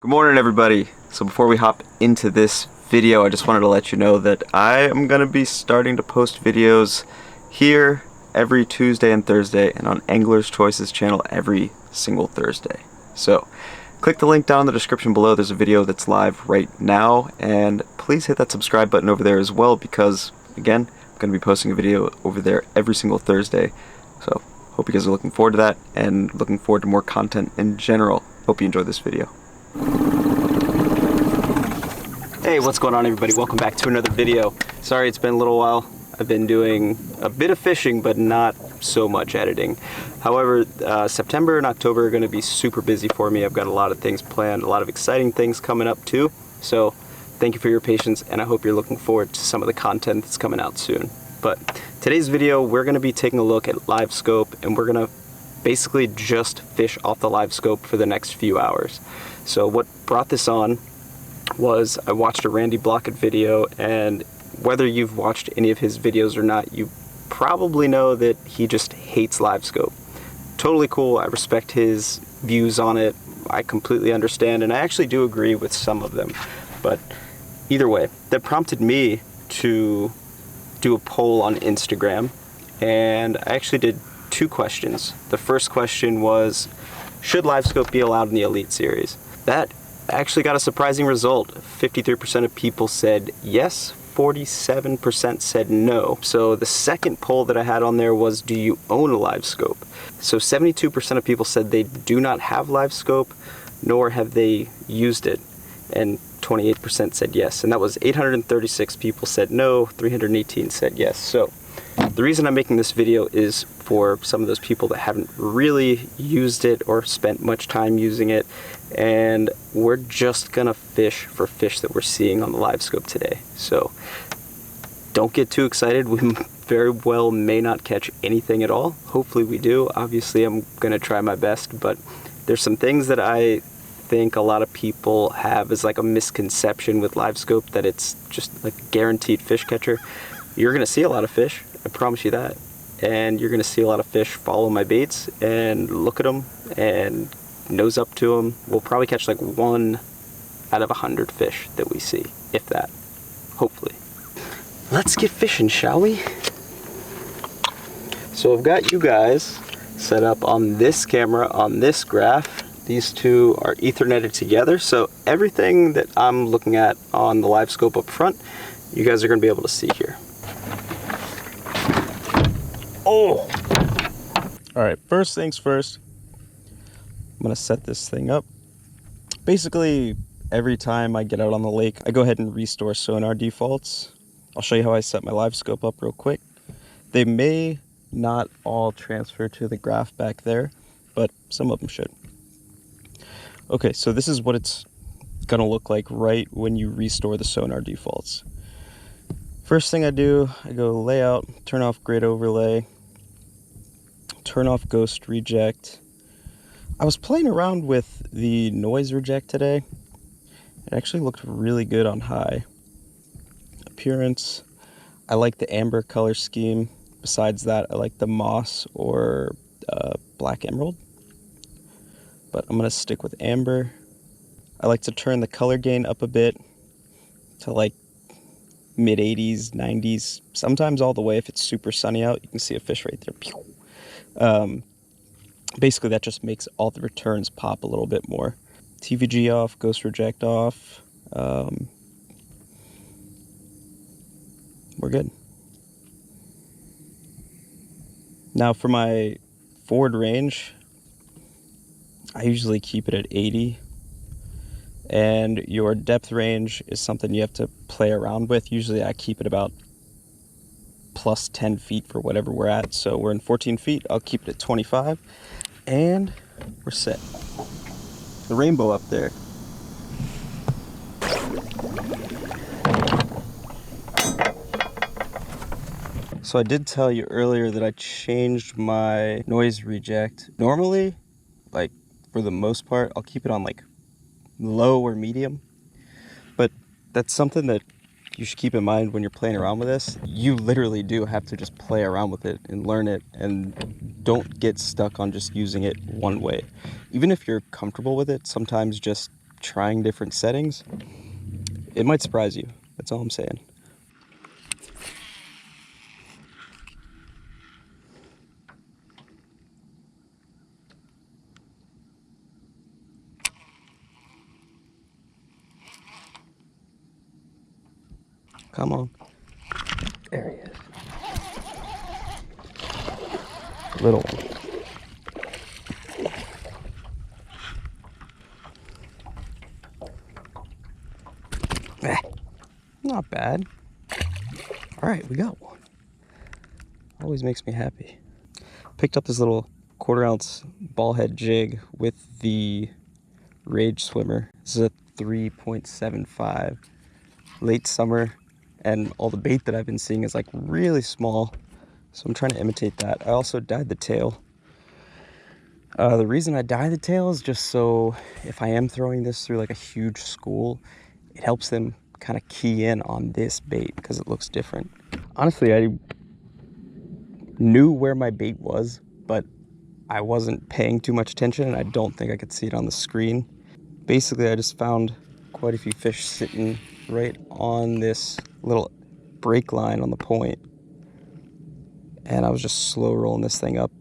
Good morning, everybody. So before we hop into this video, I just wanted to let you know that I am going to be starting to post videos here every Tuesday and Thursday, and on Angler's Choices channel every single Thursday. So click the link down in the description below. There's a video that's live right now, and please hit that subscribe button over there as well, because again, I'm going to be posting a video over there every single Thursday. So hope you guys are looking forward to that and looking forward to more content in general. Hope you enjoyed this video. Hey, what's going on, everybody? Welcome back to another video. Sorry it's been a little while. I've been doing a bit of fishing, but not so much editing. However, September and October are going to be super busy for me. I've got a lot of things planned, a lot of exciting things coming up too. So thank you for your patience, and I hope you're looking forward to some of the content that's coming out soon. But today's video, we're going to be taking a look at LiveScope, and we're going to basically just fish off the LiveScope for the next few hours. So what brought this on was I watched a Randy Blockett video, and whether you've watched any of his videos or not, you probably know that he just hates LiveScope. Totally cool. I respect his views on it. I completely understand, and I actually do agree with some of them. But either way, that prompted me to do a poll on Instagram, and I actually did two questions. The first question was, should LiveScope be allowed in the Elite Series? That actually got a surprising result. 53% of people said yes, 47% said no. So the second poll that I had on there was, do you own a LiveScope? So 72% of people said they do not have LiveScope, nor have they used it. And 28% said yes. And that was 836 people said no, 318 said yes. So the reason I'm making this video is for some of those people that haven't really used it or spent much time using it, and we're just gonna fish for fish that we're seeing on the LiveScope today. So don't get too excited. We very well may not catch anything at all. Hopefully we do. Obviously I'm gonna try my best, but there's some things that I think a lot of people have as like a misconception with LiveScope, that it's just like a guaranteed fish catcher. You're gonna see a lot of fish, I promise you that. And you're gonna see a lot of fish follow my baits and look at them and nose up to them. We'll probably catch like 1 out of 100 fish that we see, if that, hopefully. Let's get fishing, shall we? So I've got you guys set up on this camera, on this graph. These two are Ethernetted together, so everything that I'm looking at on the LiveScope up front, you guys are gonna be able to see here. Oh! Alright, first things first, I'm gonna set this thing up. Basically, every time I get out on the lake, I go ahead and restore sonar defaults. I'll show you how I set my LiveScope up real quick. They may not all transfer to the graph back there, but some of them should. Okay, so this is what it's gonna look like right when you restore the sonar defaults. First thing I do, I go layout, turn off grid overlay, turn off ghost reject. I was playing around with the noise reject today. It actually looked really good on high. Appearance, I like the amber color scheme. Besides that, I like the moss or black emerald. But I'm gonna stick with amber. I like to turn the color gain up a bit to like mid 80s, 90s, sometimes all the way. If it's super sunny out, you can see a fish right there. Basically that just makes all the returns pop a little bit more. TVG off, ghost reject off. We're good. Now for my forward range, I usually keep it at 80. And your depth range is something you have to play around with. Usually I keep it about plus 10 feet for whatever we're at. So we're in 14 feet, I'll keep it at 25. And we're set. The rainbow up there. So I did tell you earlier that I changed my noise reject. Normally, like for the most part, I'll keep it on like low or medium, but that's something that you should keep in mind when you're playing around with this. You literally do have to just play around with it and learn it, and don't get stuck on just using it one way. Even if you're comfortable with it, sometimes just trying different settings. It might surprise you. That's all I'm saying. Come on. There he is. Little one. Not bad. All right, we got one. Always makes me happy. Picked up this little 1/4 ounce ball head jig with the Rage Swimmer. This is a 3.75 late summer, and all the bait that I've been seeing is like really small, so I'm trying to imitate that. I also dyed the tail. The reason I dye the tail is just so if I am throwing this through like a huge school, it helps them kind of key in on this bait because it looks different. Honestly, I knew where my bait was, but I wasn't paying too much attention, and I don't think I could see it on the screen. Basically, I just found quite a few fish sitting right on this little break line on the point, and I was just slow rolling this thing up,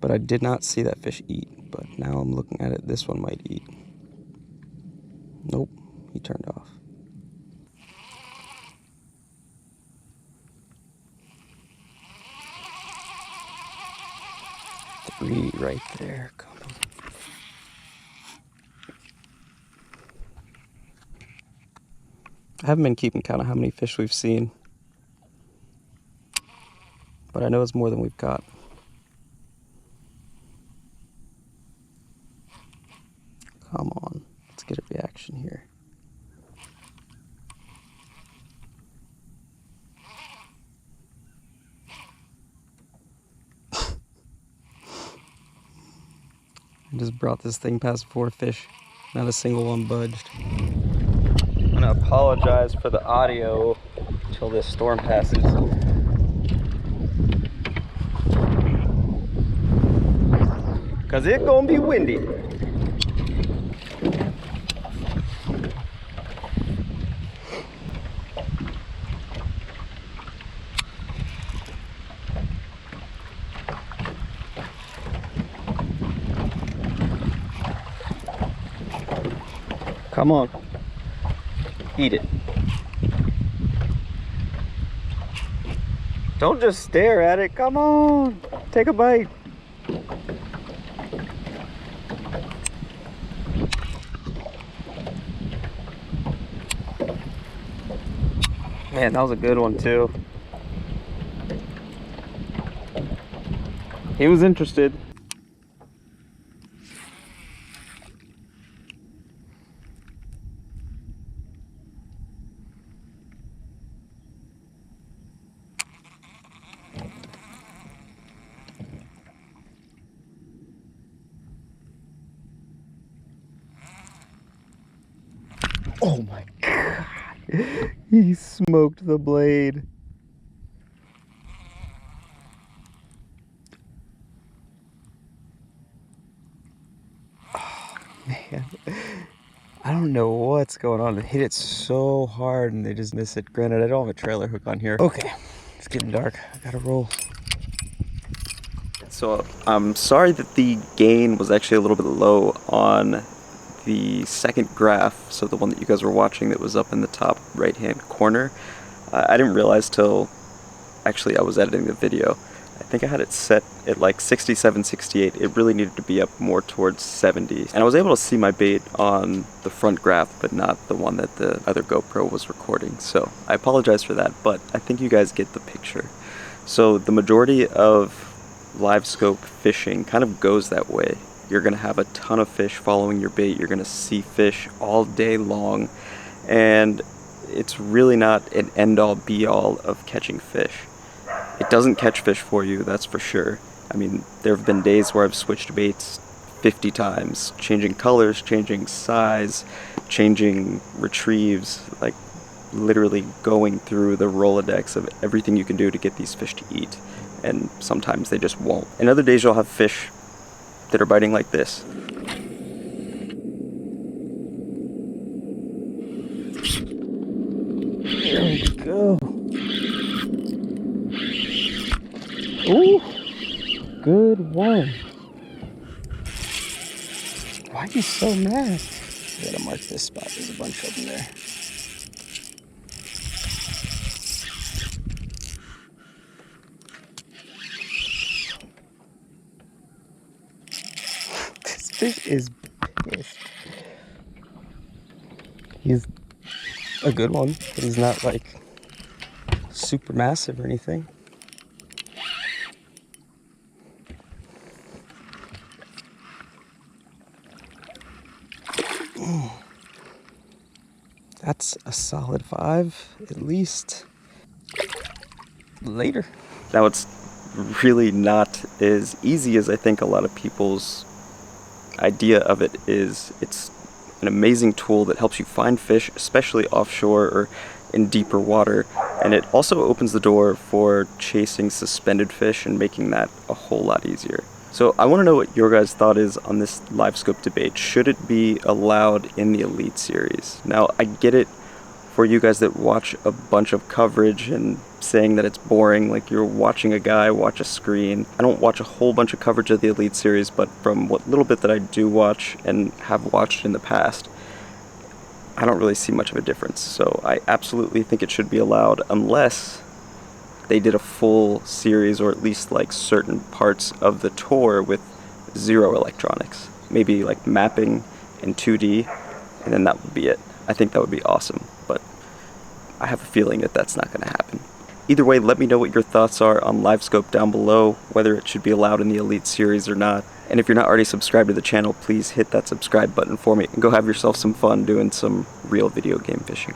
but I did not see that fish eat. But now I'm looking at it, this one might eat. Nope, he turned off. Three right there. Come on. I haven't been keeping count of how many fish we've seen, but I know it's more than we've got. Come on, let's get a reaction here. I just brought this thing past 4 fish. Not a single one budged. I'm gonna apologize for the audio until this storm passes. Cause it's gonna be windy. Come on, eat it. Don't just stare at it, come on, take a bite. Man, that was a good one too. He was interested. Oh my God, he smoked the blade. Oh man, I don't know what's going on. They hit it so hard and they just miss it. Granted, I don't have a trailer hook on here. Okay, it's getting dark, I gotta roll. So I'm sorry that the gain was actually a little bit low on the second graph, so the one that you guys were watching that was up in the top right hand corner. I didn't realize till actually I was editing the video. I think I had it set at like 67, 68. It really needed to be up more towards 70. And I was able to see my bait on the front graph, but not the one that the other GoPro was recording. So I apologize for that, but I think you guys get the picture. So the majority of LiveScope fishing kind of goes that way. You're going to have a ton of fish following your bait. You're going to see fish all day long, and it's really not an end-all be-all of catching fish. It doesn't catch fish for you, that's for sure. I mean, there have been days where I've switched baits 50 times, changing colors, changing size, changing retrieves, like literally going through the Rolodex of everything you can do to get these fish to eat, and sometimes they just won't. And other days you'll have fish that are biting like this. There we go. Ooh, good one. Why are you so mad? I gotta mark this spot. There's a bunch of them there. This fish is pissed. He's a good one, but he's not like super massive or anything. That's a solid 5, at least. Later. Now it's really not as easy as I think a lot of people's idea of it is. It's an amazing tool that helps you find fish, especially offshore or in deeper water, and it also opens the door for chasing suspended fish and making that a whole lot easier. So I want to know what your guys' thought is on this LiveScope debate. Should it be allowed in the Elite Series? Now, I get it for you guys that watch a bunch of coverage and saying that it's boring, like you're watching a guy watch a screen. I don't watch a whole bunch of coverage of the Elite Series, but from what little bit that I do watch and have watched in the past, I don't really see much of a difference. So I absolutely think it should be allowed unless they did a full series, or at least like certain parts of the tour with 0 electronics. Maybe like mapping in 2D, and then that would be it. I think that would be awesome, but I have a feeling that that's not going to happen. Either way, let me know what your thoughts are on LiveScope down below, whether it should be allowed in the Elite Series or not. And if you're not already subscribed to the channel, please hit that subscribe button for me and go have yourself some fun doing some real video game fishing.